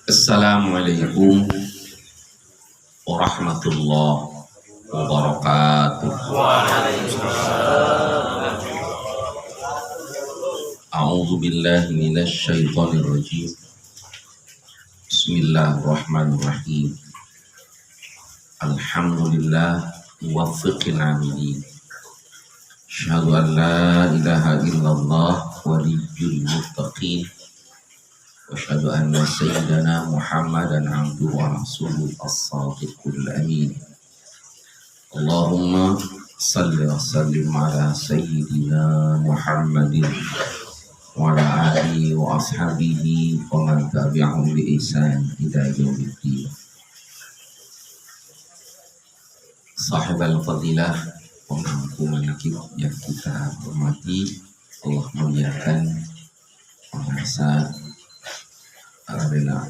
Assalamualaikum warahmatullahi wabarakatuh. A'udzu billahi minasy syaithanir rajim. Bismillahirrahmanirrahim. Alhamdulillah muwaffiqil amilin. Asyhadu an la ilaha illallah waliyyul muttaqin. Wasyhadu anna sayyidana Muhammadan abduhu wa rasuluhu as-sadiqul amin. Allahumma salli wa sallim ala sayyidina Muhammadin wa ala alihi wa ashabihi wa man tabi'ahum bi ihsan ila yaumiddin. Sahibal fadilah, pemangku manakib yang kita hormati, Allah muliakan, penguasa Arena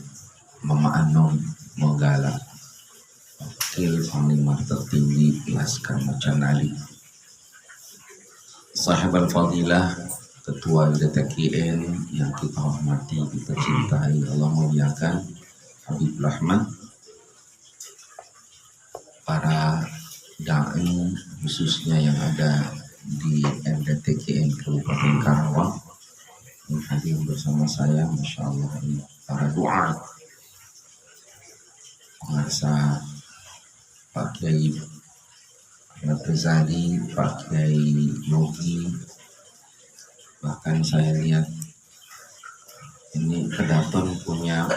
Mama Anom Monggala, Wakil Panglima Tertinggi Laskar Macan Ali, Sahib Al-Fadilah, Ketua DTKN yang kita hormati, kita cintai, Allah muliakan, Habib Rahman, para da'i khususnya yang ada di MDTKN Kabupaten Karawang yang hadir bersama saya, Masya Allah, ini para doa pengarsa Pak Kiai Ahmad Ghazali, Pak Kiai Yogi, bahkan saya lihat ini Kedaton punya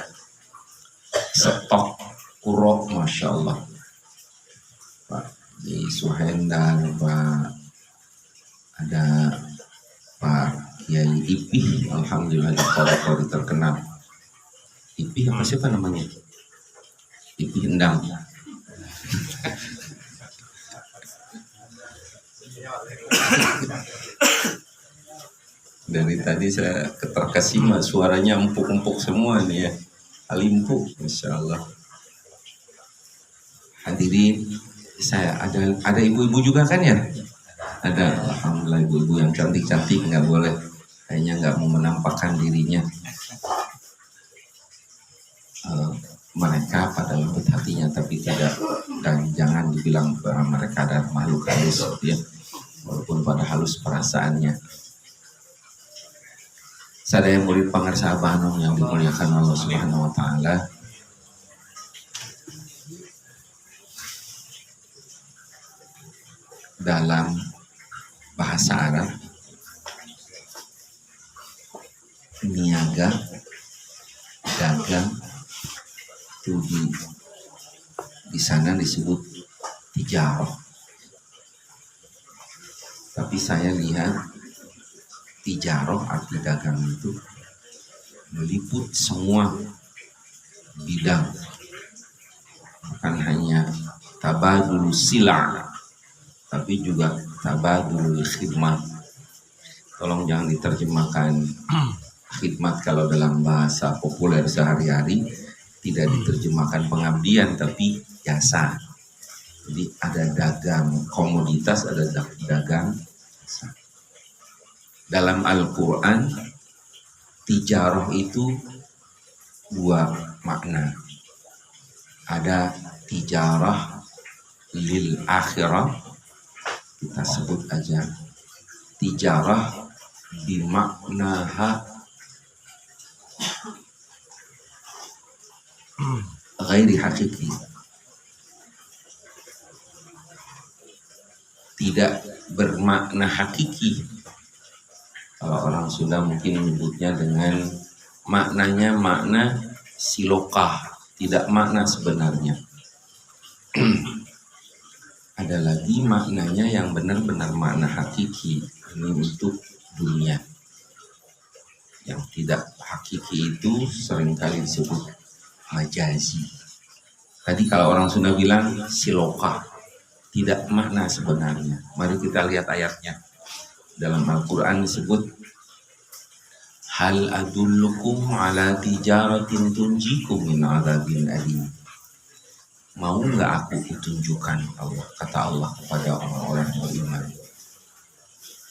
stok kurok, Masya Allah, Pak di Suhendan, Pak ada Pak Kiai Ipih, alhamdulillah di kori terkenal. Ipih apa siapa namanya? Ipih Endang. Dari tadi saya keterkesima, suaranya empuk-empuk semua nih ya. Alimpuk, Masya Allah. Hadirin, saya ada ibu-ibu juga kan ya? Ada, alhamdulillah, ibu-ibu yang cantik-cantik, nggak boleh, kayaknya nggak mau menampakkan dirinya. Mereka pada lembut hatinya, tapi tidak, dan jangan dibilang bahwa mereka ada makhluk halus, ya, walaupun pada halus perasaannya. Saya murid pengarsa Abah Anom yang dimuliakan Allah Subhanahu Wa Taala. Dalam bahasa Arab, niaga, dagang, itu di sana disebut tijarah. Tapi saya lihat tijarah, arti dagang itu meliput semua bidang, bukan hanya tabadul sila, tapi juga tabadul khidmat. Tolong jangan diterjemahkan khidmat kalau dalam bahasa populer sehari-hari, tidak diterjemahkan pengabdian tapi jasa. Jadi ada dagang komoditas, ada dagang jasa. Dalam Al-Quran, tijarah itu dua makna. Ada tijarah lil akhirah, kita sebut aja tijarah bimaknaha ghairi hakiki, tidak bermakna hakiki. Kalau orang Sunda mungkin menyebutnya dengan maknanya makna silokah, tidak makna sebenarnya. Ada lagi maknanya yang benar-benar makna hakiki, ini untuk dunia. Yang tidak hakiki itu seringkali disebut majazi. Tadi kalau orang Sunda bilang silokah, tidak makna sebenarnya. Mari kita lihat ayatnya. Dalam Al-Quran disebut, hal adullukum ala tijaratin tunjikum min adzabin alim. Mau nggak aku tunjukkan, Allah, kata Allah kepada orang-orang beriman,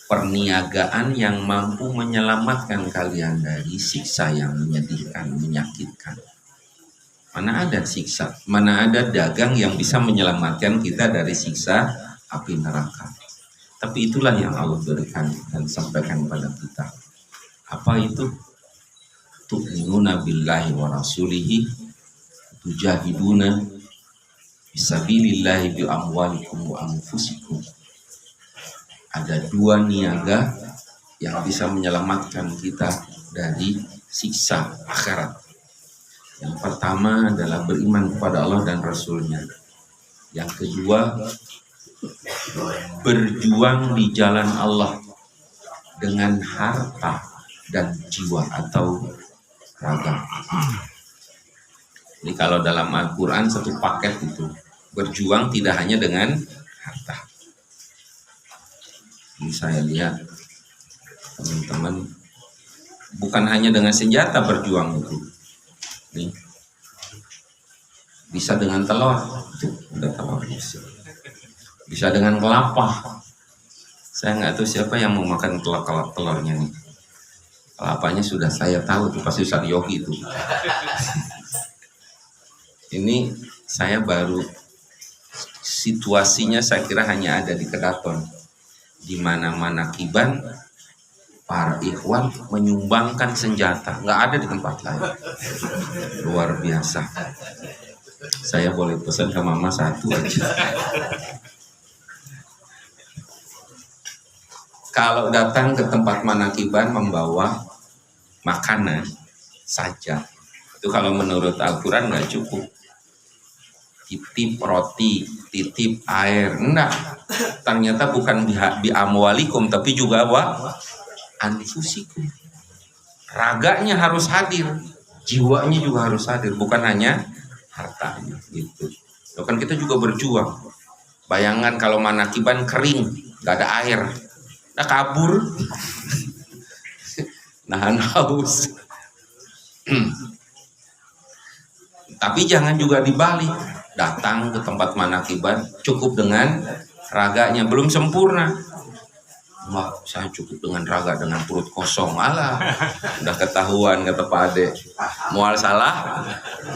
perniagaan yang mampu menyelamatkan kalian dari siksa yang menyedihkan, menyakitkan. Mana ada siksa, mana ada dagang yang bisa menyelamatkan kita dari siksa api neraka. Tapi itulah yang Allah berikan dan sampaikan pada kita. Apa itu? Tu'minuna billahi wa rasulihi, tujahiduna fisabilillahi bi amwalikum wa anfusikum. Ada dua niaga yang bisa menyelamatkan kita dari siksa akhirat. Yang pertama adalah beriman kepada Allah dan Rasulnya. Yang kedua, berjuang di jalan Allah dengan harta dan jiwa atau raga. Ini kalau dalam Al-Quran satu paket itu. Berjuang tidak hanya dengan harta. Ini saya lihat teman-teman, bukan hanya dengan senjata berjuang itu. Nih, bisa dengan telur, tuh udah telur bisa dengan kelapa. Saya nggak tahu siapa yang mau makan telurnya nih. Kelapanya sudah saya tahu tuh, pasti Ustaz Yogi itu. Ini saya baru, situasinya saya kira hanya ada di Kedaton, di mana-mana Kiban para ikhwan menyumbangkan senjata, nggak ada di tempat lain. Luar biasa. Saya boleh pesan ke mama satu aja. Kalau datang ke tempat manakiban membawa makanan saja, itu kalau menurut Al-Quran nggak cukup. Titip roti, titip air, enggak. Ternyata bukan bi amwalikum, tapi juga anfusikum. Raganya harus hadir, jiwanya juga harus hadir, bukan hanya hartanya gitu. Loh, kan kita juga berjuang. Bayangkan kalau manakiban kering, nggak ada air, nah kabur, nahan haus. Tapi jangan juga dibalik, datang ke tempat manakiban cukup dengan raganya, belum sempurna. Wah, saya cukup dengan raga, dengan perut kosong. Alah, udah ketahuan kata Pak Ade. Mual salah,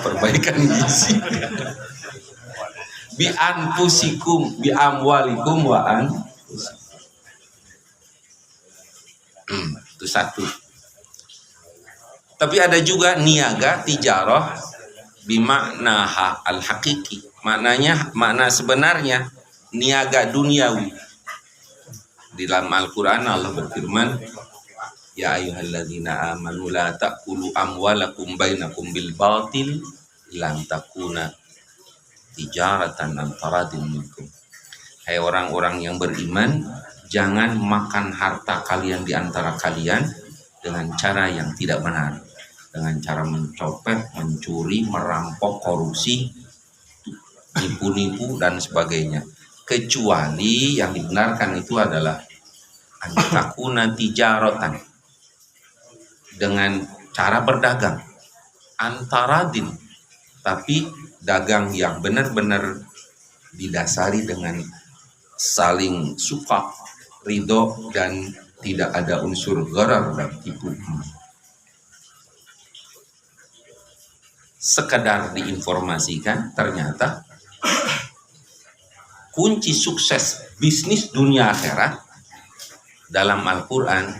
perbaikan gizi. Bi anfusikum, bi amwalikum wa anfusikum. Itu satu. Tapi ada juga niaga tijarah bimakna al-hakiki. Makna sebenarnya niaga duniawi. Di dalam Al-Quran Allah berfirman, ya ayyuhalladzina amanu la ta'kulu amwalakum bainakum bil batil lam takuna tijaratan an taradin minkum. Hai orang-orang yang beriman, jangan makan harta kalian di antara kalian dengan cara yang tidak benar, dengan cara mencopet, mencuri, merampok, korupsi, nipu-nipu dan sebagainya. Kecuali yang dibenarkan itu adalah antakuna tijaratan, dengan cara berdagang antaradin, tapi dagang yang benar-benar didasari dengan saling suka, ridho, dan tidak ada unsur gharar dan tipu. Sekedar diinformasikan, ternyata kunci sukses bisnis dunia akhirat dalam Al-Quran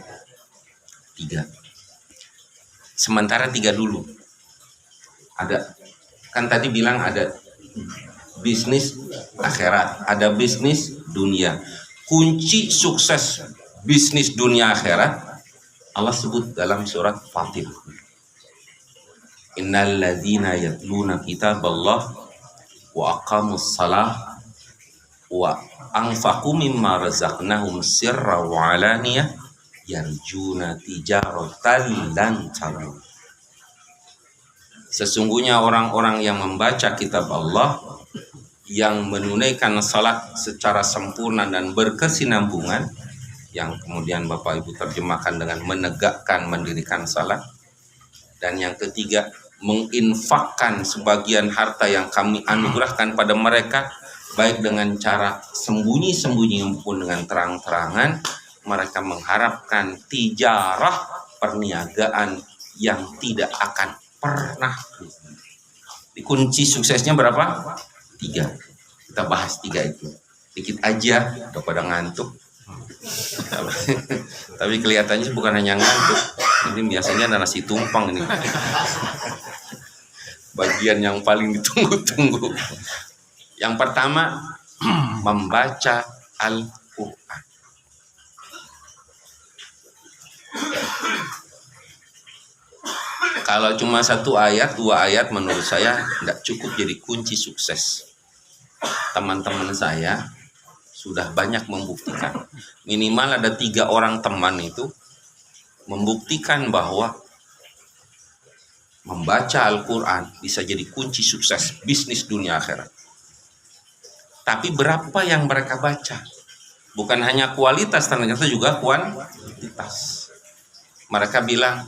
3. Sementara 3 dulu. Ada, kan tadi bilang ada bisnis akhirat, ada bisnis dunia. Kunci sukses bisnis dunia akhirat Allah sebut dalam surat Fatir. Innal ladzina yatluna kitaballah wa aqamus salah wa anfaqu mimma razaqnahum sirra wa alaniyah yarjuna tijaratan lan tabur. Sesungguhnya orang-orang yang membaca kitab Allah, yang menunaikan salat secara sempurna dan berkesinambungan, yang kemudian Bapak Ibu terjemahkan dengan menegakkan, mendirikan salat, dan yang ketiga menginfakkan sebagian harta yang kami anugerahkan pada mereka, baik dengan cara sembunyi-sembunyi maupun dengan terang-terangan. Mereka mengharapkan tijarah, perniagaan yang tidak akan pernah rugi. Kunci suksesnya berapa? 3. Kita bahas 3 itu. Dikit aja, udah pada ngantuk. Tapi kelihatannya bukan hanya ngantuk. Ini biasanya ada nasi tumpang ini. Bagian yang paling ditunggu-tunggu. Yang pertama, membaca Al-Quran. Kalau cuma 1 ayat, 2 ayat menurut saya tidak cukup jadi kunci sukses. Teman-teman saya sudah banyak membuktikan. Minimal ada 3 orang teman itu membuktikan bahwa membaca Al-Quran bisa jadi kunci sukses bisnis dunia akhirat. Tapi berapa yang mereka baca? Bukan hanya kualitas, ternyata juga kuantitas. Mereka bilang,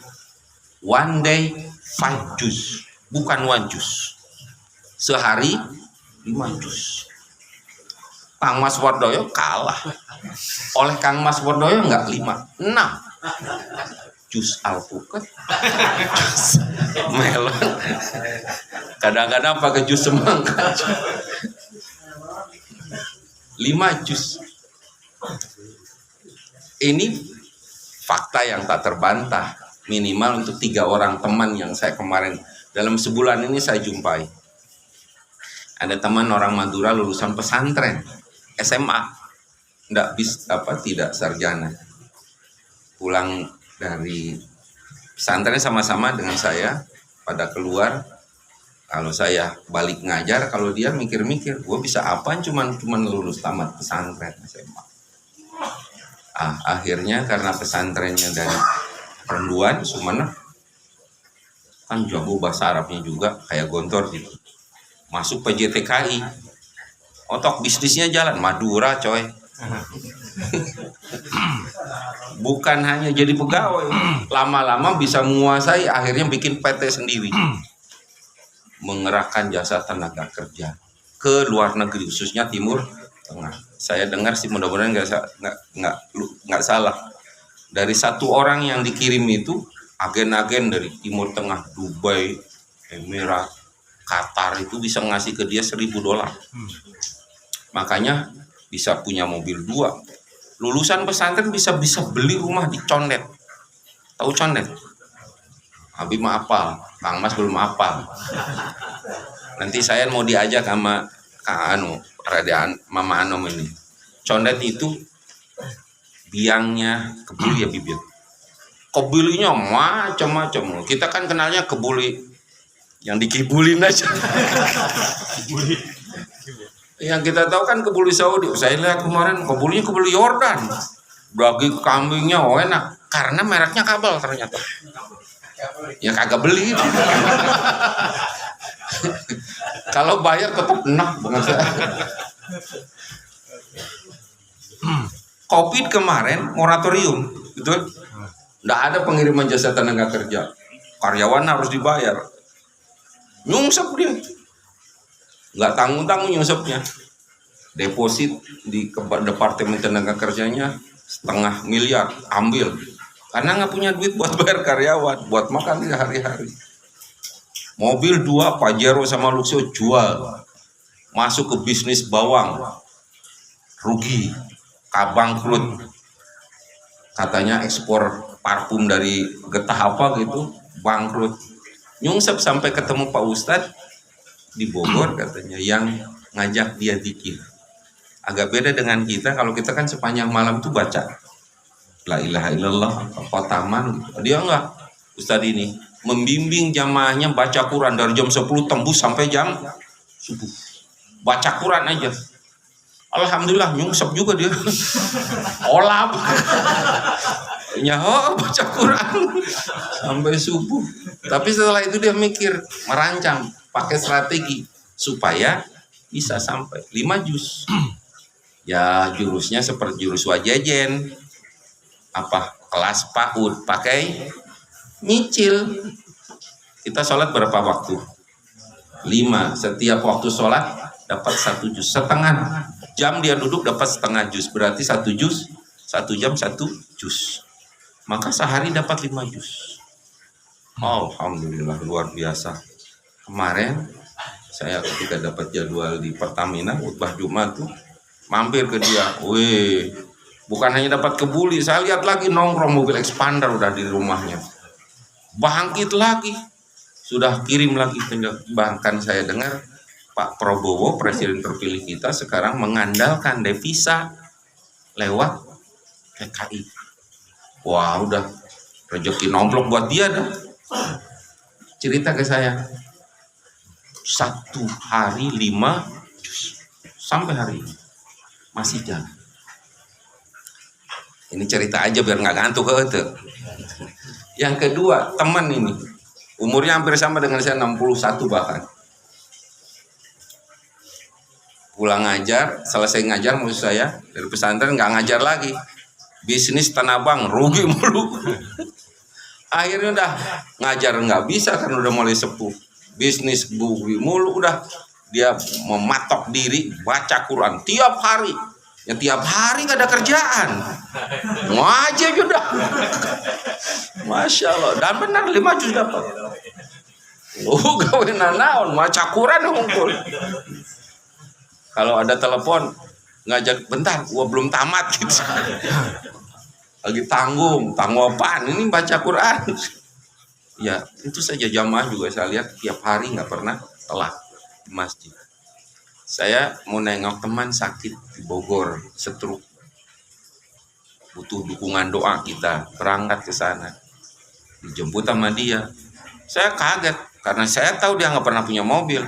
one day 5 juz, bukan 1 juz. Sehari 5 juz. Kang Mas Wardoyo kalah. Oleh Kang Mas Wardoyo enggak 5, 6 juz alpukat, juz melon, kadang-kadang pakai juz semangka. 5 juz. Ini fakta yang tak terbantah. Minimal untuk 3 orang teman yang saya kemarin dalam sebulan ini saya jumpai. Ada teman orang Madura lulusan pesantren SMA, tidak sarjana. Pulang dari pesantren sama-sama dengan saya, pada keluar. Kalau saya balik ngajar, kalau dia mikir-mikir, gue bisa apaan cuman lulus tamat pesantren SMA. Akhirnya karena pesantrennya dari Renduan, Sumeneb, kan jago bahasa Arabnya juga, kayak Gontor gitu. Masuk PJTKI, otok bisnisnya jalan, Madura coy. Bukan hanya jadi pegawai, lama-lama bisa menguasai, akhirnya bikin PT sendiri. Mengerahkan jasa tenaga kerja ke luar negeri, khususnya Timur Tengah. Saya dengar sih, mudah-mudahan nggak salah. Dari 1 orang yang dikirim itu, agen-agen dari Timur Tengah, Dubai, Emirat, Qatar itu bisa ngasih ke dia $1.000. Makanya bisa punya mobil 2. Lulusan pesantren bisa beli rumah di Condet. Tahu Condet? Habib mah apal, Kang Mas belum apal. Nanti saya mau diajak sama Kak Mama Anom ini. Condet itu biangnya kebuli ya bibit. Kebulinya macam-macam. Kita kan kenalnya kebuli yang dikibulin aja. Yang kita tahu kan kebuli Saudi. Saya lihat kemarin kebulinya kebuli Yordan. Daging kambingnya enak karena mereknya Kabel ternyata. Ya kagak beli. Kalau bayar tetap enak banget saya. Covid kemarin moratorium, gitu. Nggak ada pengiriman jasa tenaga kerja. Karyawan harus dibayar. Nyungsep dia. Nggak tanggung-tanggung nyungsepnya. Deposit di Departemen Tenaga Kerjanya 0,5 miliar, ambil. Karena nggak punya duit buat bayar karyawan, buat makan dia hari-hari. Mobil 2 Pajero sama Luxio jual, masuk ke bisnis bawang, rugi, kabangkrut. Katanya ekspor parfum dari Getah apa gitu, bangkrut. Nyungsep sampai ketemu Pak Ustadz di Bogor, katanya yang ngajak dia zikir. Agak beda dengan kita, kalau kita kan sepanjang malam tuh baca La ilaha illallah, khotaman gitu. Dia enggak, Ustadz ini membimbing jamaahnya baca Quran dari jam 10 tembus sampai jam subuh. Baca Quran aja. Alhamdulillah nyungsep juga dia. Olap. Nyaho baca Quran sampai subuh. Tapi setelah itu dia mikir, merancang, pakai strategi supaya bisa sampai 5 juz. Ya jurusnya seperti jurus wajajen. Kelas PAUD, pakai nyicil. Kita sholat berapa waktu? 5. Setiap waktu sholat dapat 1 juz. Setengah jam dia duduk dapat setengah juz. Berarti 1 juz, 1 jam 1 juz. Maka sehari dapat 5 juz. Alhamdulillah, luar biasa. Kemarin Saya ketika dapat jadwal di Pertamina khutbah Jumat tuh mampir ke dia. Wih, bukan hanya dapat kebuli, saya lihat lagi nongkrong mobil expander udah di rumahnya. Bangkit lagi, sudah kirim lagi. Bahkan saya dengar Pak Prabowo presiden terpilih kita sekarang mengandalkan devisa lewat PKI. Wah, udah rezeki nomplok buat dia dah. Cerita ke saya, 1 hari 5 juz sampai hari ini masih jalan. Ini cerita aja biar nggak ngantuk ke. Yang kedua, teman ini umurnya hampir sama dengan saya, 61 bahkan. Pulang ngajar, selesai ngajar maksud saya dari pesantren, nggak ngajar lagi, bisnis tanah abang rugi mulu. Akhirnya udah ngajar nggak bisa karena udah mulai sepuh, bisnis rugi mulu. Udah dia mematok diri baca Quran tiap hari. Ya tiap hari nggak ada kerjaan, ngajar udah. Masya Allah, dan benar 5 juz dapat. Gawe nanaon baca Quran ngumpul. Kalau ada telepon ngajak, bentar gua belum tamat gitu. Lagi tanggung apaan ini, baca Quran. Ya itu saja. Jamaah juga saya lihat tiap hari nggak pernah telat di masjid. Saya mau nengok teman sakit di Bogor, stroke, butuh dukungan doa, kita berangkat ke sana, dijemput sama dia. Saya kaget karena saya tahu dia nggak pernah punya mobil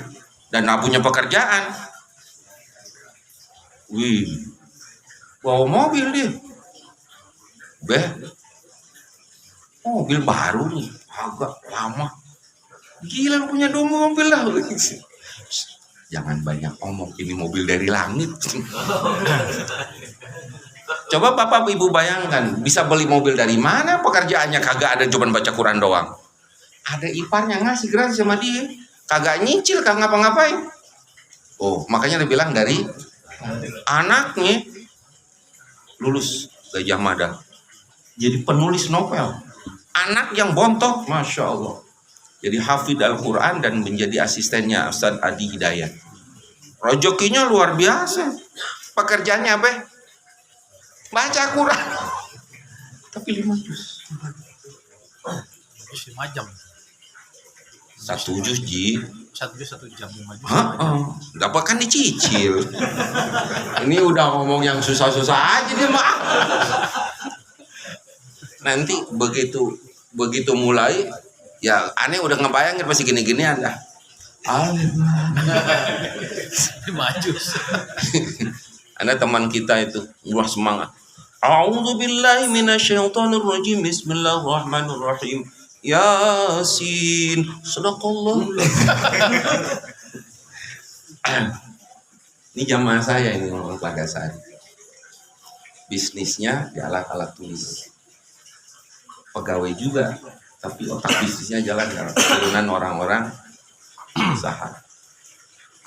dan nggak punya pekerjaan. Wih, bawa mobil dia. Mobil baru nih, agak lama. Gila punya 2 mobil lah. Jangan banyak omong, ini mobil dari langit. Coba bapak ibu bayangkan, bisa beli mobil dari mana, pekerjaannya kagak ada, cuma baca Quran doang. Ada iparnya ngasih gratis sama dia, kagak nyicil, kagak ngapa-ngapain. Oh, makanya dia bilang dari anaknya lulus Gajah Mada, jadi penulis novel. Anak yang bontok, Masya Allah, jadi hafid Al-Quran dan menjadi asistennya Ustadz Adi Hidayat. Rezekinya luar biasa. Pekerjaannya apa? Baca Quran. Tapi 5 juz. 5 jam. 1 juz ji. 1 juz 1 jam 5 juz. Dapat kan dicicil. Ini udah ngomong yang susah-susah aja dia mah. Nanti begitu mulai, ya aneh udah ngebayangin pasti gini-gini anda. 5 juz. Anda teman kita itu luar semangat. A'udzubillahi minasyaitonirrajim. Bismillahirrahmanirrahim. Yasin. Sadaqallah. Ini jamaah saya ini orang Plagasari. Bisnisnya di alat-alat tulis. Pegawai juga, tapi otak bisnisnya jalan karena turunan orang-orang usaha.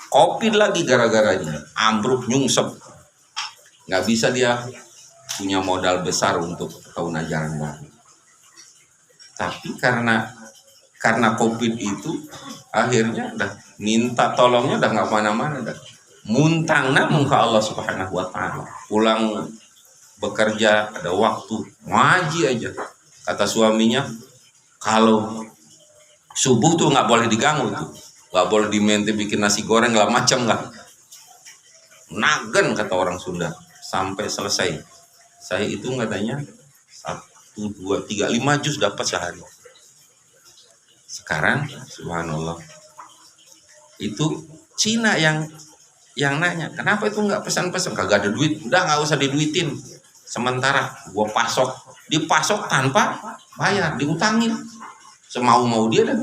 Covid lagi gara-garanya, ambruk nyungsep. Nggak bisa dia punya modal besar untuk tahun ajaran baru. Tapi karena Covid itu akhirnya udah minta tolongnya udah nggak mana-mana, dah muntang namun ke Allah Subhanahu Wa Taala. Pulang bekerja ada waktu ngaji aja. Kata suaminya, kalau subuh tuh nggak boleh diganggu tuh, nggak boleh diminta bikin nasi goreng lah macam nggak. Nagen kata orang Sunda sampai selesai. Saya itu katanya 1, 2, 3, 5 juz dapat sehari. Sekarang subhanallah itu Cina yang nanya, kenapa itu nggak pesan-pesan, kagak ada duit. Udah nggak usah diduitin, sementara gua dipasok tanpa bayar, diutangin semau-mau dia dan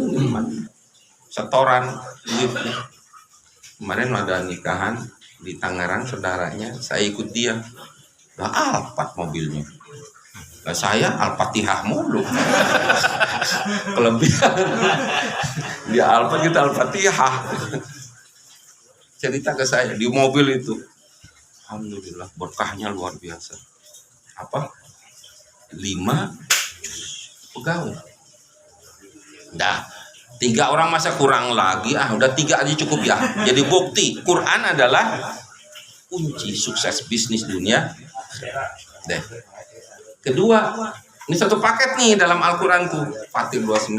setoran duitnya. Kemarin ada nikahan di Tangerang saudaranya, saya ikut dia. Lah Alphard mobilnya. Lah saya Al-Fatihah mulu. Kelebihan. Dia Alphard, kita Al-Fatihah. Cerita ke saya di mobil itu. Alhamdulillah berkahnya luar biasa. Apa? 5 juz pegawai. Nah, 3 orang masa kurang lagi, udah 3 aja cukup ya. Jadi bukti Quran adalah kunci sukses bisnis dunia deh. Kedua, ini satu paket nih dalam Al-Quran tuh, Fatir 29.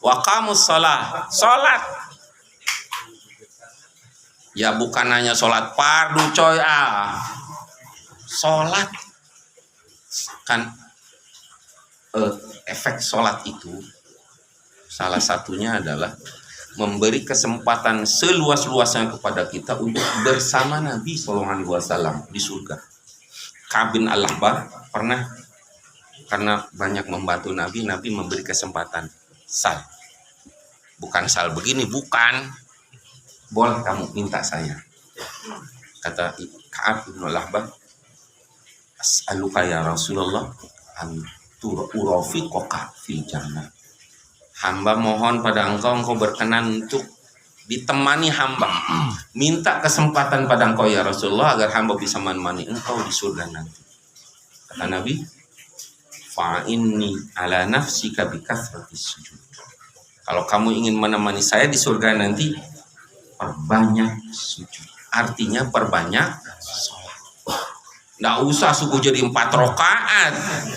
Waqamus shalah, sholat. Ya bukan hanya sholat fardu coy, sholat kan efek sholat itu salah satunya adalah memberi kesempatan seluas-luasnya kepada kita untuk bersama Nabi Sallallahu Alaihi Wasallam di surga. Ka'ab bin Al-Ahbar pernah, karena banyak membantu Nabi, Nabi memberi kesempatan sal. Bukan sal begini, bukan. Boleh kamu minta saya. Kata Ka'ab bin Al-Ahbar, as'aluka ya Rasulullah an urafiqaka fil jannah. Hamba mohon pada engkau berkenan untuk ditemani hamba. Minta kesempatan pada engkau ya Rasulullah agar hamba bisa menemani engkau di surga nanti. Kata Nabi, fa'inni ala nafsika bikathratis sujud. Kalau kamu ingin menemani saya di surga nanti, perbanyak sujud. Artinya perbanyak sholat. Nggak usah subuh jadi 4 rakaat.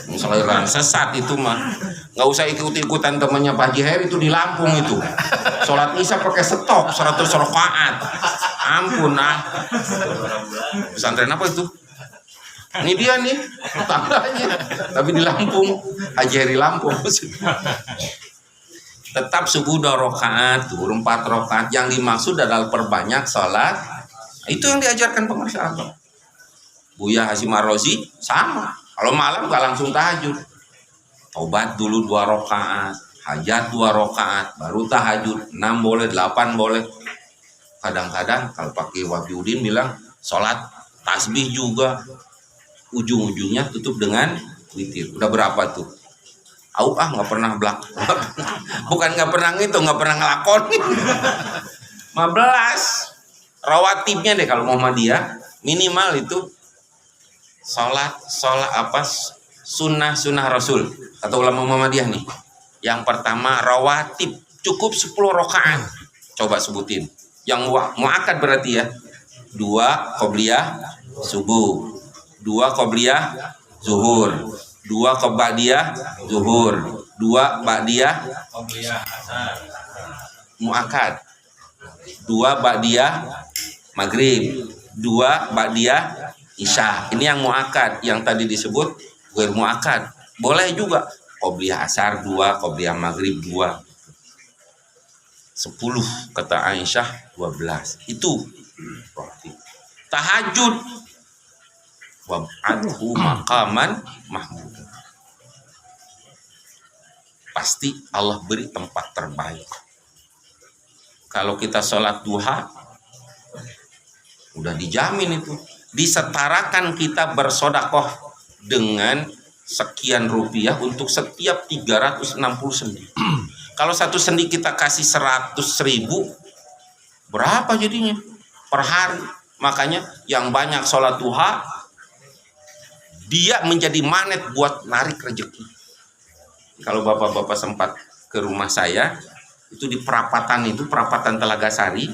Misalnya orang sesat itu mah. Nggak usah ikut-ikutan temannya Pak Haji Heri itu di Lampung itu. Sholat isya pakai stok 100 rakaat. Ampun Pesantren apa itu? Ini dia nih tangganya. Tapi di Lampung, Haji Heri Lampung. Tetap subuh 2 rakaat, turun 4 rakaat. Yang dimaksud adalah perbanyak sholat. Itu yang diajarkan penguasa agama. Buya Hasyim Ar-Razi sama. Kalau malam gak langsung tahajud. Tobat dulu 2 rakaat, hajat 2 rakaat, baru tahajud. 6 boleh, 8 boleh. Kadang-kadang kalau pakai Wahyudin bilang sholat tasbih juga. Ujung-ujungnya tutup dengan witir. Udah berapa tuh? Nggak pernah belak. Bukan nggak pernah ngitung, nggak pernah ngelakon. 15 rawatibnya deh kalau Muhammadiyah minimal itu sholat apa sunnah Rasul atau ulama Muhammadiyah nih. Yang pertama rawatib cukup 10 rakaat. Coba sebutin. Yang muakkad berarti ya. 2 qobliyah subuh, 2 qobliyah zuhur, 2 ba'diyah zuhur, 2 ba'diyah muakkad, 2 ba'diyah maghrib, 2 ba'diyah isya. Ini yang muakkad. Yang tadi disebut ghair muakkad. Boleh juga qobliyah asar 2, qobliyah maghrib 2. 10 kata Aisyah 12. Itu berarti tahajud wab'athu maqaman mahmud. Pasti Allah beri tempat terbaik. Kalau kita sholat duha udah dijamin itu. Disetarakan kita bersodakoh dengan sekian rupiah untuk setiap 360 sendi. Kalau 1 sendi kita kasih 100.000, berapa jadinya per hari? Makanya yang banyak sholat duha, dia menjadi magnet buat narik rezeki. Kalau bapak-bapak sempat ke rumah saya, itu di perapatan Telaga Sari,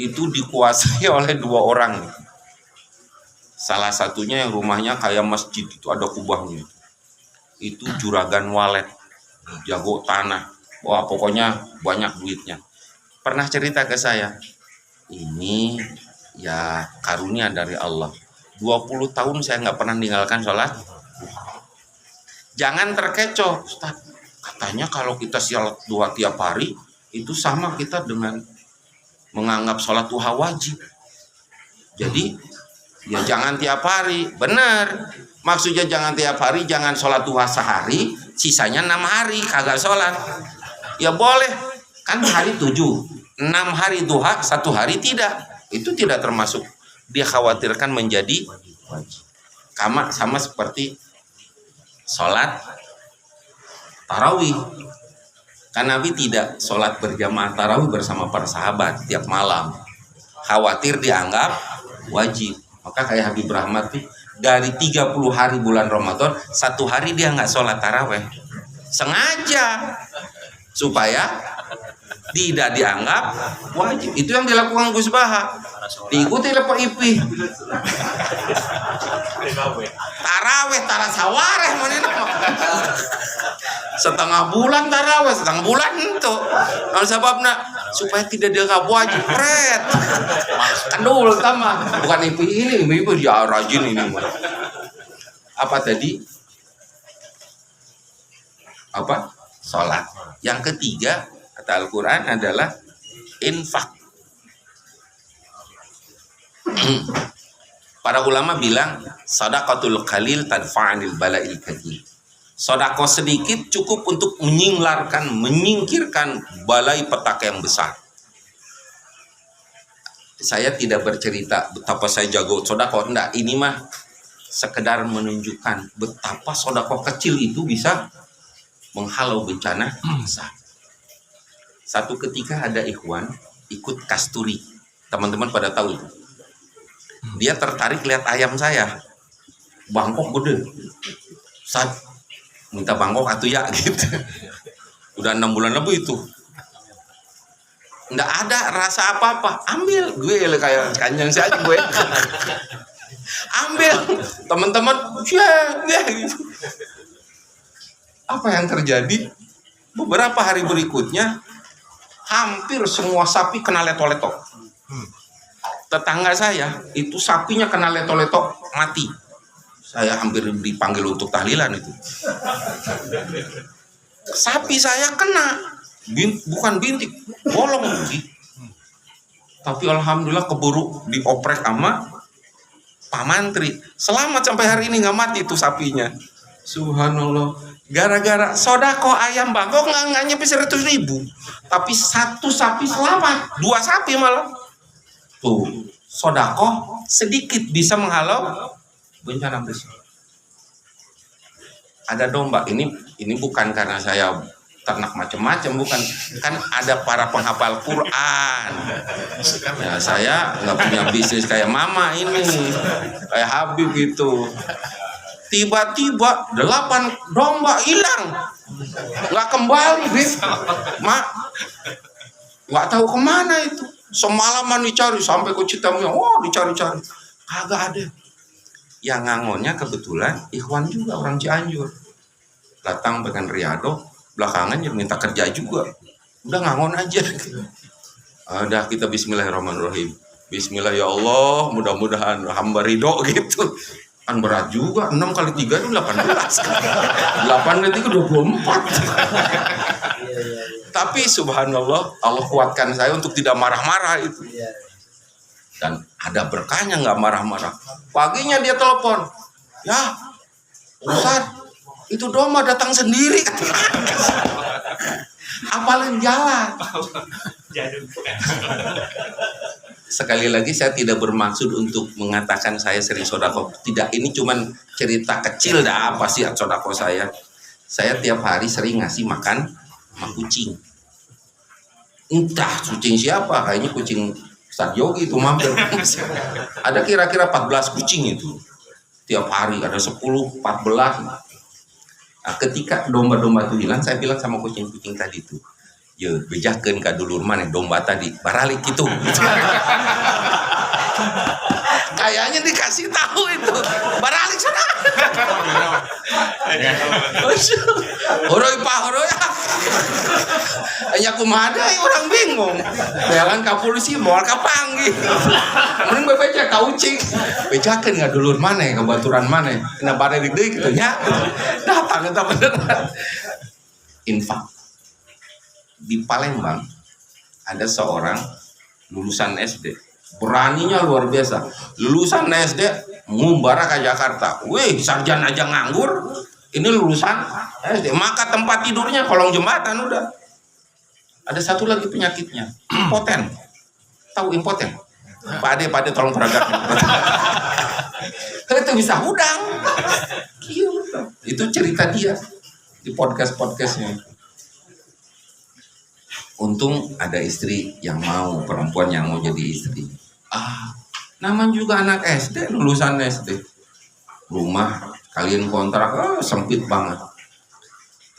itu dikuasai oleh 2 orang. Salah satunya yang rumahnya kayak masjid, itu ada kubahnya. Itu juragan walet, jago tanah. Wah, pokoknya banyak duitnya. Pernah cerita ke saya, ini ya karunia dari Allah. 20 tahun saya nggak pernah meninggalkan sholat. Jangan terkecoh, Ustaz. Katanya kalau kita sholat duha tiap hari, itu sama kita dengan menganggap sholat duha wajib. Jadi ya jangan tiap hari. Benar. Maksudnya jangan tiap hari, jangan sholat duha sehari, sisanya 6 hari kagak sholat. Ya boleh, kan hari 7, 6 hari duha, 1 hari tidak. Itu tidak termasuk. Dia khawatirkan menjadi wajib. Sama seperti sholat tarawih. Kan Nabi tidak sholat berjamaah tarawih bersama para sahabat tiap malam. Khawatir dianggap wajib. Maka kayak Habib Rahmat tuh, dari 30 hari bulan Ramadan, 1 hari dia nggak sholat tarawih. Sengaja. supaya tidak dianggap wajib. Itu yang dilakukan Gus Baha, diikuti oleh Pak Ipi. Taraweh tarasawareh mana setengah bulan taraweh, setengah bulan itu sebabnya supaya tidak dianggap wajib. Pret kan dulu sama bukan Ipi ini dia rajin ini mah. Apa tadi? Apa? Sholat. Yang ketiga kata Al-Quran adalah infak. Para ulama bilang sadaqatul qalil tadfa'anil bala'il katsir. Sedekah sedikit cukup untuk menyingkirkan balai petaka yang besar. Saya tidak bercerita betapa saya jago sedekah, enggak. Ini mah sekedar menunjukkan betapa sedekah kecil itu bisa menghalau bencana besar. Satu ketika ada ikhwan ikut kasturi. Teman-teman pada tahu itu. Dia tertarik lihat ayam saya. Bangkok gede. Saat minta bangkok atuh ya gitu. Udah 6 bulan lebih itu. Nggak ada rasa apa-apa. Ambil gue kayak kanjeng saja gue. Ambil. Teman-teman ya gitu. Apa yang terjadi? Beberapa hari berikutnya hampir semua sapi kena leto-leto. Tetangga saya itu sapinya kena leto-leto mati. Saya hampir dipanggil untuk tahlilan itu. Sapi saya kena, bukan bintik, bolong sih. Tapi alhamdulillah keburu dioprek sama Pak Mantri. Selamat sampai hari ini nggak mati itu sapinya. Subhanallah. Gara-gara sodako ayam bangkok nggak nyampe 100.000. Tapi satu sapi selamat, 2 sapi malah. Tuh, sodako sedikit bisa menghalau bencana besar. Ada domba, ini bukan karena saya ternak macam-macam, bukan, kan ada para penghafal Quran. Ya, saya nggak punya bisnis kayak mama ini, kayak Habib gitu. Tiba-tiba 8 domba hilang, nggak kembali, mak, nggak tahu kemana itu. Semalaman dicari sampai ke Citamnya, dicari-cari, kagak ada. Yang ngangonnya kebetulan ikhwan juga orang Cianjur, datang dengan riado, belakangan dia minta kerja juga, udah ngangon aja. Udah kita Bismillahirrahmanirrahim. Bismillah ya Allah, mudah-mudahan hamba ridho gitu. Kan berat juga, 6 kali 3 itu 18. 8 kali 3 24. Tapi subhanallah, Allah kuatkan saya untuk tidak marah-marah itu. Dan ada berkahnya nggak marah-marah. Paginya dia telepon, ya Ustaz, itu domba datang sendiri. Apalagi jalan. Sekali lagi saya tidak bermaksud untuk mengatakan saya sering sodako. Tidak, ini cuman cerita kecil dah apa sih sodako saya. Saya tiap hari sering ngasih makan sama kucing. Entah kucing siapa, kayaknya kucing Ustaz Yogi itu mampir. Ada kira-kira 14 kucing itu. Tiap hari ada 10, 14. Nah, ketika domba-domba itu hilang, saya bilang sama kucing-kucing tadi itu, ya bejakeun ka dulur maneh domba tadi, baralik gitu. Kayaknya dikasih tahu itu, baralik sana. Horoi pak horoi. Hanya kumaha orang bingung. Jalan ka polisi moal ka panggil. Mending bebeja ka ucing. Bejakeun ngadulur maneh ka baturan maneh. Tina baralik deui kitu nya. Datang eta beneran. Infak. Di Palembang ada seorang lulusan SD. Beraninya luar biasa. Lulusan SD ngumbara ke Jakarta. Wih, sarjana aja nganggur. Ini lulusan SD. Maka tempat tidurnya kolong jembatan udah. Ada satu lagi penyakitnya, impoten. Tahu impoten? Pak Ade tolong peragakan. Itu bisa hudang. Itu cerita dia di podcast-podcastnya. Untung ada istri yang mau, perempuan yang mau jadi istri. Namanya juga anak SD, lulusan SD. Rumah kalian kontrak, sempit banget.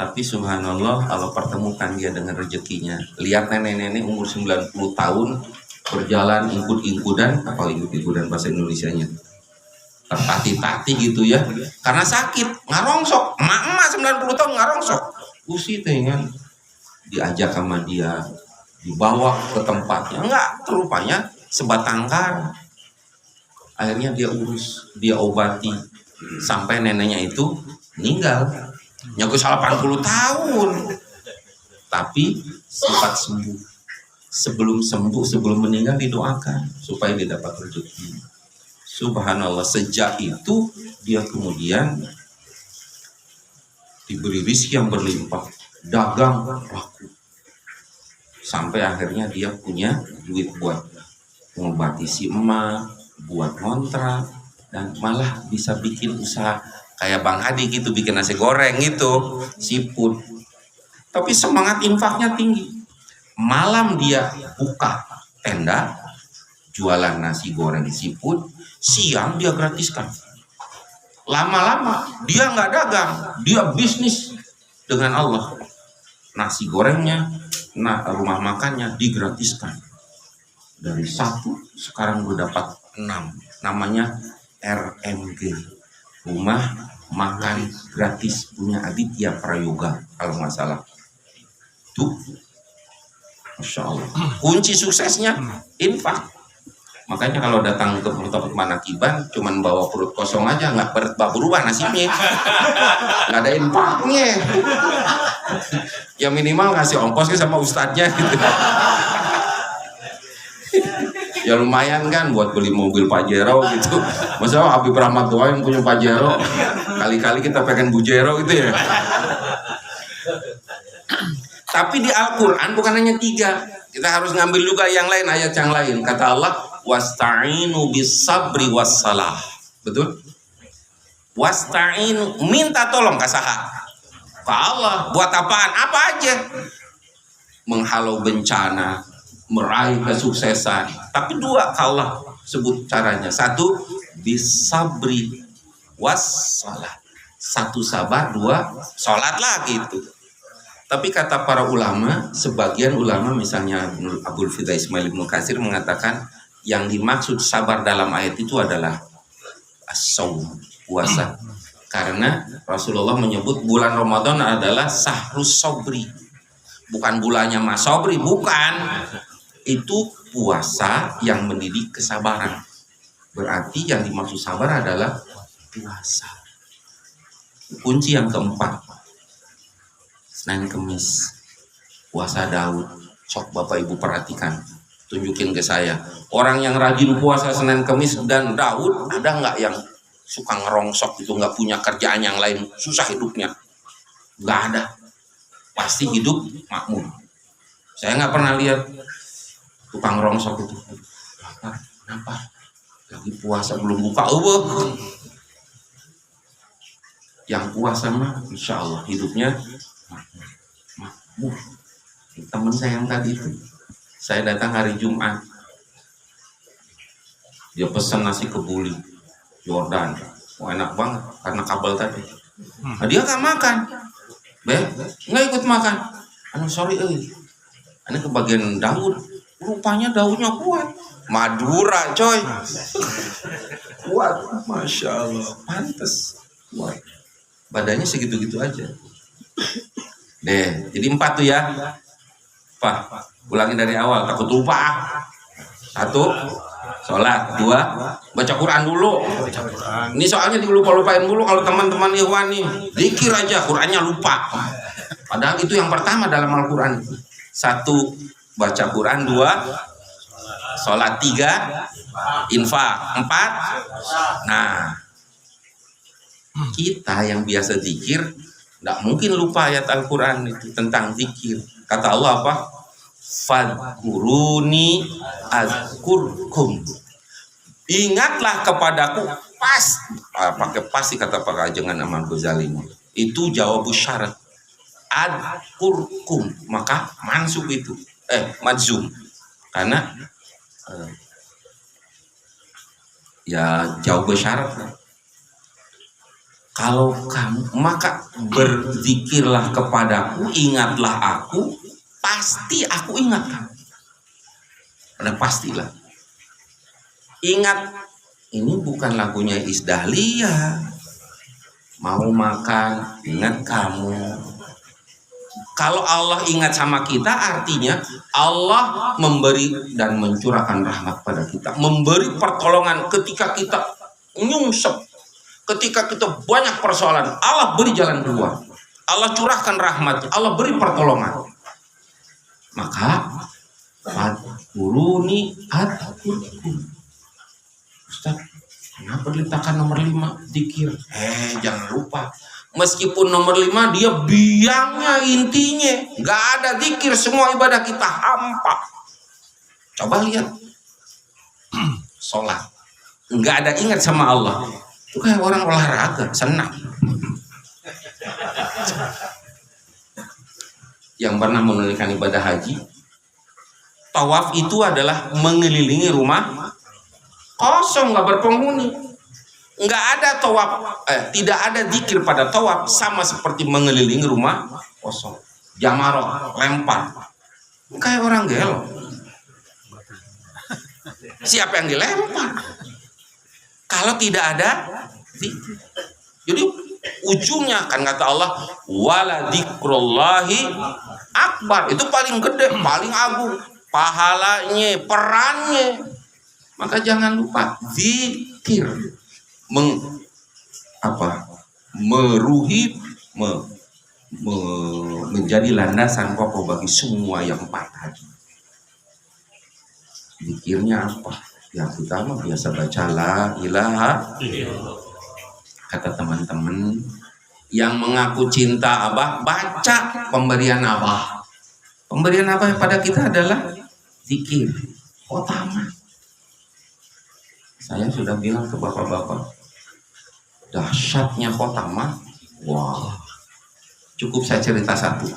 Tapi subhanallah Allah pertemukan dia dengan rezekinya. Lihat nenek-nenek umur 90 tahun berjalan ingkut-ingkudan, apa ingkut-ingkudan bahasa Indonesianya? Tertati-tati gitu ya. Karena sakit, ngarongsok. Emak-emak 90 tahun ngarongsok. Usi kan diajak sama dia, dibawa ke tempatnya. Enggak, rupanya sebatang kara. Akhirnya dia urus, dia obati sampai neneknya itu meninggal. Nyaku 80 tahun. Tapi sempat sembuh. Sebelum sembuh, sebelum meninggal didoakan supaya dia dapat rezeki. Subhanallah, sejak itu dia kemudian diberi rezeki yang berlimpah, dagang laku. Sampai akhirnya dia punya duit buat mengobati si emak, buat kontrak, dan malah bisa bikin usaha kayak Bang Hadi gitu, bikin nasi goreng gitu, siput. Tapi semangat infaknya tinggi. Malam dia buka tenda, jualan nasi goreng siput, siang dia gratiskan. Lama-lama dia nggak dagang, dia bisnis dengan Allah. Nasi gorengnya, rumah makannya digratiskan. Dari 1 sekarang udah dapat 6. Namanya RMG, rumah makan gratis, punya Aditya Prayoga kalau nggak salah. Tuh, Masya Allah. Kunci suksesnya infak. Makanya kalau datang ke tempat manakiban cuman bawa perut kosong aja, nggak berubah nasibnya. Nggak ada infaknya. Ya minimal ngasih ongkos sama ustadznya gitu. Ya lumayan kan buat beli mobil Pajero gitu. Masa Habib Rahmat doa yang punya Pajero, kali-kali kita pengen Bujero gitu ya. Tapi di Al-Quran bukan hanya 3, kita harus ngambil juga yang lain, ayat yang lain. Kata Allah, wasta'inu bis sabri wassalah. Betul? Wasta'inu, minta tolong ke saha? Ke Allah. Buat apaan? Apa aja? Menghalau bencana, meraih kesuksesan. Tapi 2 Allah sebut caranya. 1 bisabri wassalah. 1 sabar, 2 sholat lah gitu. Tapi kata para ulama, sebagian ulama misalnya Abul Fida Ismail Ibnu Katsir mengatakan yang dimaksud sabar dalam ayat itu adalah as-saum, puasa. Karena Rasulullah menyebut bulan Ramadan adalah sahrus sobri. Bukan bulannya Mas Sobri, bukan. Itu puasa yang mendidik kesabaran. Berarti yang dimaksud sabar adalah puasa. Kunci yang keempat, Senin Kemis, puasa Daud. Sok Bapak Ibu perhatikan, tunjukin ke saya. Orang yang rajin puasa Senin Kemis dan Daud, ada nggak yang suka ngerongsok itu, nggak punya kerjaan yang lain, susah hidupnya? Nggak ada. Pasti hidup makmur. Saya nggak pernah lihat tukang rongsok itu. Kenapa? Lagi puasa belum buka. Yang puasa mah insya Allah hidupnya makmur. Temen saya yang tadi itu, saya datang hari Jumat, dia pesan nasi kebuli Jordan. Enak banget karena kabel tadi. Nah, dia nggak makan, nggak ikut makan. Sorry, ini kebagian Daud. Rupanya Daudnya kuat. Madura coy. Kuat, Masya Allah. Pantes kuat. Badannya segitu-gitu aja. Jadi 4 tuh ya. Pak, ulangin dari awal, takut lupa. 1, sholat. 2, baca Quran dulu. Ini soalnya dilupa-lupain dulu kalau teman-teman ikhwan nih. Zikir aja, Qurannya lupa. Padahal itu yang pertama dalam Al-Quran. 1, baca Quran. 2, sholat. 3, infak. 4, nah, kita yang biasa zikir tidak mungkin lupa ayat Al-Quran itu tentang zikir. Kata Allah apa? Fadkuruni azkurkum. Ingatlah kepadaku. Pakai pasti kata Pak Ajengan Aman Ghazali. Itu jawab syarat. Adkurkum, maka mansub itu madzum. Karena ya jawab syarat. Kalau kamu, maka berzikirlah kepadaku, ingatlah aku, pasti aku ingat kamu. Ada pastilah. Ingat, ini bukan lagunya Iis Dahlia. Mau makan, ingat kamu. Kalau Allah ingat sama kita, artinya Allah memberi dan mencurahkan rahmat pada kita, memberi pertolongan ketika kita nyungsep, ketika kita banyak persoalan. Allah beri jalan keluar, Allah curahkan rahmat, Allah beri pertolongan. Maka Fadkuruni adkurkum. Ustaz, kenapa diletakkan nomor 5 zikir? Jangan lupa, meskipun nomor 5 dia biangnya, intinya nggak ada zikir, semua ibadah kita hampa. Coba lihat sholat, nggak ada ingat sama Allah, itu kayak orang olahraga senang. Yang pernah menunaikan ibadah haji, tawaf itu adalah mengelilingi rumah kosong, nggak berpenghuni. Nggak ada tawaf, tidak ada zikir pada tawaf, sama seperti mengelilingi rumah kosong. Jamarot, lempar, kayak orang gelo. Siapa yang dilempar? Kalau tidak ada zikir. Jadi ujungnya kan kata Allah, wala dzikrullahi akbar, itu paling gede, paling agung pahalanya, perannya. Maka jangan lupa zikir, menjadi landasan pokok bagi semua yang patah. Zikirnya apa? Yang pertama biasa baca la ilaha illallah. Kata teman-teman yang mengaku cinta Abah, baca pemberian Abah. Pemberian Abah pada kita adalah zikir, khotamah. Saya sudah bilang ke bapak-bapak, dahsyatnya khotamah. Wah, cukup saya cerita satu.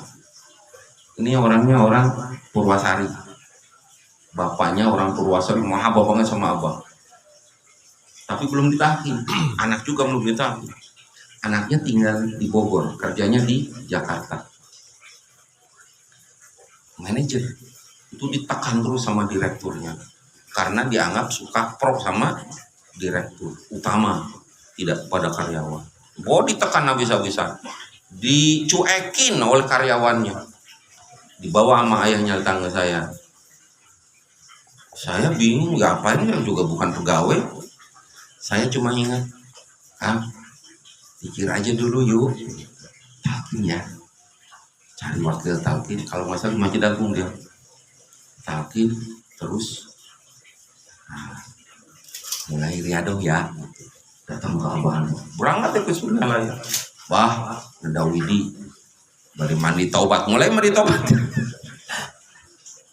Ini orangnya orang Purwasari, bapaknya orang Purwasari, mahabah banget sama Abah. Tapi belum ditahkin, anak juga belum ditahkin. Anaknya tinggal di Bogor, kerjanya di Jakarta. Manajer itu ditekan terus sama direkturnya, karena dianggap suka pro sama direktur utama, tidak pada karyawan. Ditekan habis-habisan, dicuekin oleh karyawannya, dibawa sama ayahnya tetangga saya. Saya bingung, ngapain, yang juga bukan pegawai. Saya cuma ingat, pikir aja dulu yuk, talqin ya, cari wakil talqin. Kalau nggak salah di Masjid Agung dia talqin terus. Mulai riadoh ya, datang ke Abah, berangkat ke Sunnah ya. Bah, ada Widi, bari mandi taubat, mulai mandi taubat.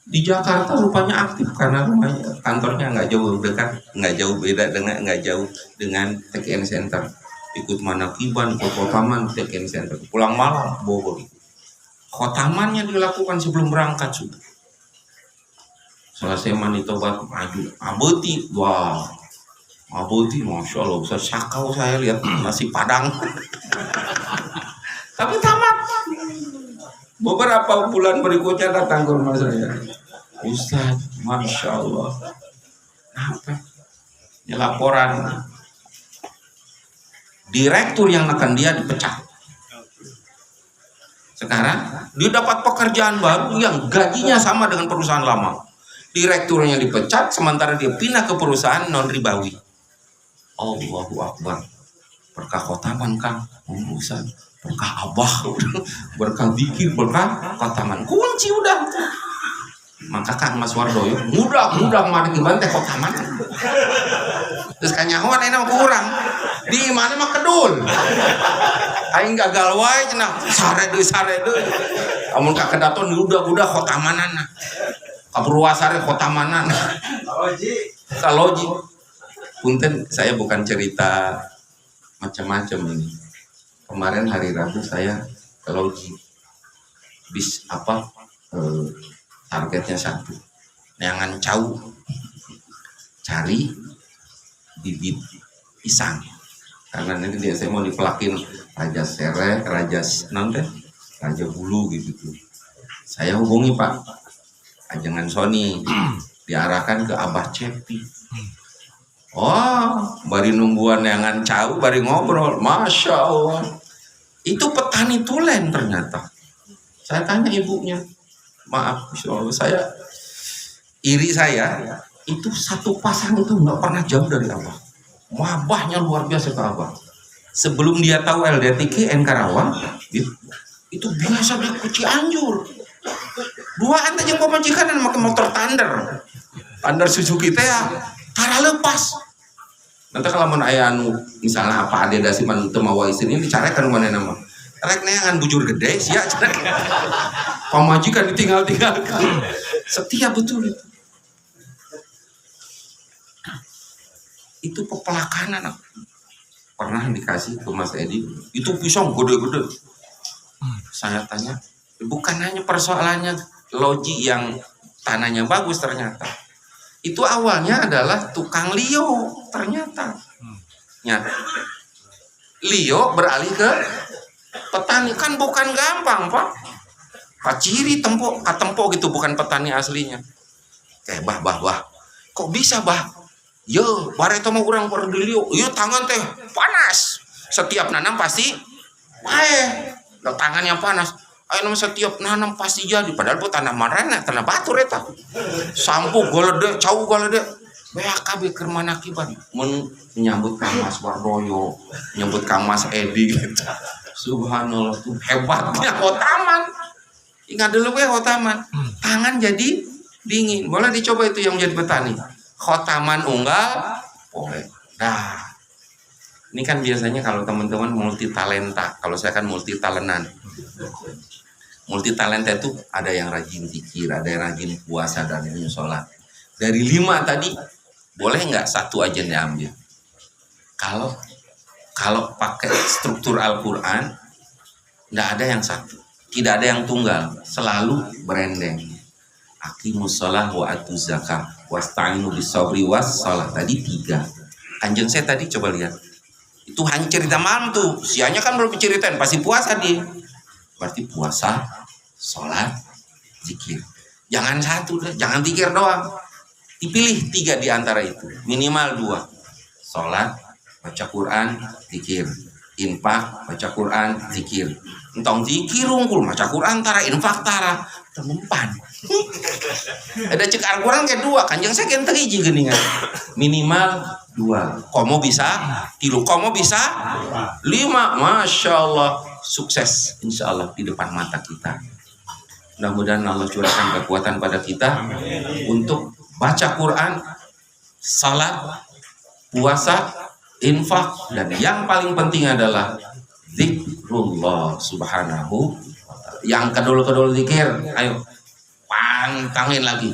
Di Jakarta rupanya aktif karena rumahnya, kantornya nggak jauh dekat, nggak jauh dengan TKN Center. Ikut manakiban, ikut khotaman TKN Center. Pulang malam Bogor. Khotamannya dilakukan sebelum berangkat sudah. Selesai mandi taubat, maju abeti, wah, abeti, masya Allah, bisa sakau saya lihat nasi Padang. Tapi tamat. Beberapa bulan berikutnya datang ke rumah saya, Ustaz, masya Allah, apa? Ini laporan, direktur yang akan dia dipecat. Sekarang dia dapat pekerjaan baru yang gajinya sama dengan perusahaan lama. Direkturnya dipecat, sementara dia pindah ke perusahaan non ribawi. Allahu Akbar. Berkah khotaman Kang, Ustaz. Berkah Abah, berkah zikir, berkah khotaman, kunci udah. Maka Kang Mas Wardoyo mudah mari bantai khotaman. Terus kanyahoan ini mah kurang. Di mana mah kedul. Aing gagal wae cenah sare deui. Amun ka kedaton udah khotamanana. Ka Purwasari khotamanana. Kaloji. Punten, saya bukan cerita macam-macam ini. Kemarin hari Rabu saya ke Loji, targetnya 1, jangan jauh, cari bibit pisang, karena nanti dia saya mau dipelakin Raja Sereh, Raja Bulu gitu. Saya hubungi Pak Ajengan Sony, diarahkan ke Abah Cepi. Oh, bari nungguan yang cau, bari ngobrol, masya Allah. Itu petani tulen ternyata. Saya tanya ibunya, maaf, insya Allah saya iri itu satu pasang itu nggak pernah jauh dari Abah. Wabahnya luar biasa ke Abah. Sebelum dia tahu LDTK Karawang, itu biasa dia ke Cianjur. Duaan aja pemajikan dan pakai motor Thunder Suzuki teh ya, tara lepas. Nanti kalau mau ayah misalnya apa ada dasiman temawa istri ini dicarekan mana nama. Rek neangan bujur gede sia cenah. Pemajikan ditinggal-tinggalkan. Setia betul itu. Itu pepelakan anak. Pernah dikasih ke Mas Edi, itu pisang gede-gede. Saya tanya, bukan hanya persoalannya loji yang tanahnya bagus ternyata. Itu awalnya adalah tukang Lio ternyata. Ya. Lio beralih ke petani, kan bukan gampang Pak. Pak ciri tempo gitu, bukan petani aslinya. Bah. Kok bisa bah? Yo, bare itu mau urang per Lio. Yo tangan teh panas. Setiap nanam pasti tangannya panas. Ayo setiap nanam pasti jadi, padahal bu tanaman rena tanah batur eta sampu golede cau golede BHKB keur mana kiban menyambut Kang Mas Wardoyo, menyambut Kang Mas Edi gitu. Subhanallah tuh hebatnya Hotaman. Ingat dulu Hotaman, tangan jadi dingin. Boleh dicoba itu yang jadi petani. Hotaman unggal boleh. Nah, ini kan biasanya kalau teman-teman multi talenta, kalau saya kan multi talentan. Multi talenta itu ada yang rajin zikir, ada yang rajin puasa, dan yang sholat. Dari 5 tadi boleh nggak satu aja diambil? Kalau pakai struktur Al-Quran nggak ada yang satu, tidak ada yang tunggal, selalu berendeng. Aqimus shalah wa atuz zakah wasta'inu bis-sabri was-shalah, tadi 3. Kanjeng saya tadi coba lihat. Itu hanya cerita malam tuh, siangnya kan belum ceritain, pasti puasa dia. Berarti puasa, sholat, zikir. Jangan satu, jangan zikir doang. Dipilih 3 di antara itu, minimal 2. Sholat, baca Quran, zikir. Infak, baca Quran, zikir. Entong zikir unggul, baca Quran tara, infak tara, temempan. Ada cek Al-Quran kayak 2, kanjeng saya kan 3 geningan. Minimal 2. Komo bisa 3, komo bisa 5. Masya Allah, sukses insya Allah di depan mata kita. Mudah-mudahan Allah curahkan kekuatan pada kita untuk baca Quran, salat, puasa, infak, dan yang paling penting adalah zikrullah subhanahu wa ta'ala. Yang kedul-kedul zikir, ayo pantangin lagi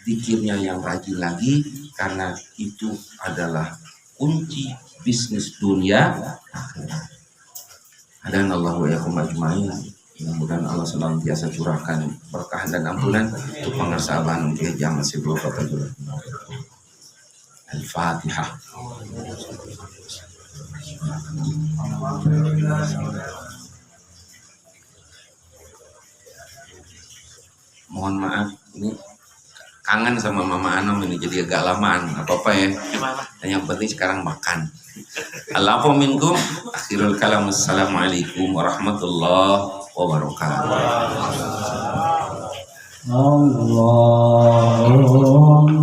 zikirnya yang rajin lagi, karena itu adalah kunci bisnis dunia akhirat. Dan Allah wa yakum ajmain. Mudah-mudahan Allah senantiasa curahkan berkah dan ampunan untuk pengersaban untuk yang masih belum kata Al-Fatihah. Mohon maaf, ini kangen sama Mama Anom ini, jadi agak lamaan, apa-apa ya. Dan yang penting sekarang makan. Allahu minkum, akhirul kalam, assalamualaikum warahmatullahi wabarakatuh. Allah